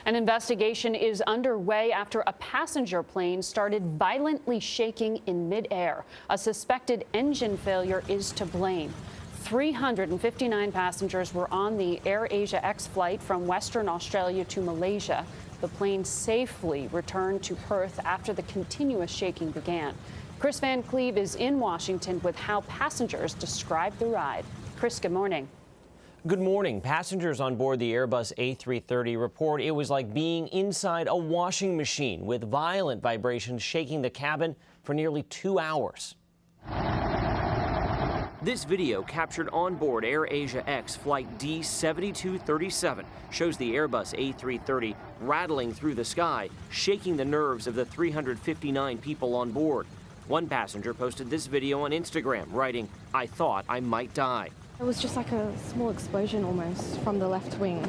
An investigation is underway after a passenger plane started violently shaking in midair. A suspected engine failure is to blame. 359 passengers were on the AirAsia X flight from Western Australia to Malaysia. The plane safely returned to Perth after the continuous shaking began. Kris Van Cleave is in Washington with how passengers described the ride. Kris, good morning. Good morning. Passengers on board the Airbus A330 report it was like being inside a washing machine with violent vibrations shaking the cabin for nearly 2 hours. This video captured on board AirAsia X flight D7237 shows the Airbus A330 rattling through the sky, shaking the nerves of the 359 people on board. One passenger posted this video on Instagram, writing, "I thought I might die." It was just like a small explosion almost from the left wing,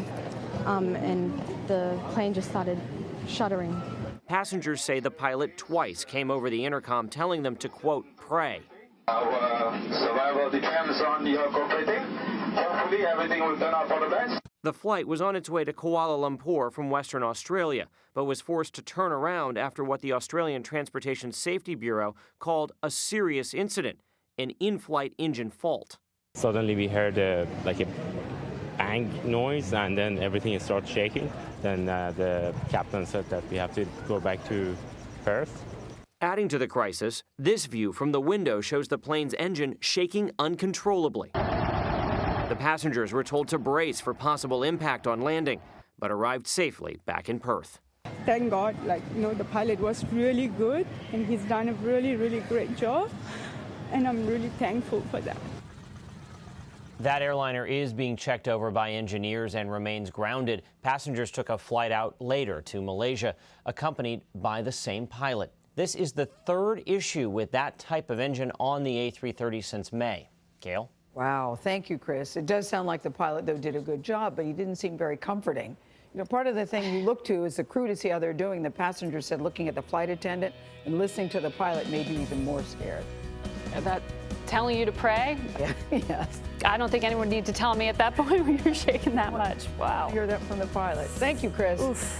and the plane just started shuddering. Passengers say the pilot twice came over the intercom telling them to, quote, pray. Our survival depends on your cooperating. Hopefully everything will turn out for the best. The flight was on its way to Kuala Lumpur from Western Australia, but was forced to turn around after what the Australian Transportation Safety Bureau called a serious incident, an in-flight engine fault. Suddenly we heard a bang noise, and then everything started shaking. Then the captain said that we have to go back to Perth. Adding to the crisis, this view from the window shows the plane's engine shaking uncontrollably. The passengers were told to brace for possible impact on landing, but arrived safely back in Perth. Thank God, the pilot was really good, and he's done a really, really great job, and I'm really thankful for that. That airliner is being checked over by engineers and remains grounded. Passengers took a flight out later to Malaysia, accompanied by the same pilot. This is the third issue with that type of engine on the A330 since May. Gayle? Wow, thank you, Kris. It does sound like the pilot, though, did a good job, but he didn't seem very comforting. Part of the thing you look to is the crew to see how they're doing. The passenger said looking at the flight attendant and listening to the pilot made me even more scared. That telling you to pray? Yeah, yes. I don't think anyone needed to tell me at that point when you're shaking that much. Wow. I hear that from the pilot. Thank you, Kris. Oof.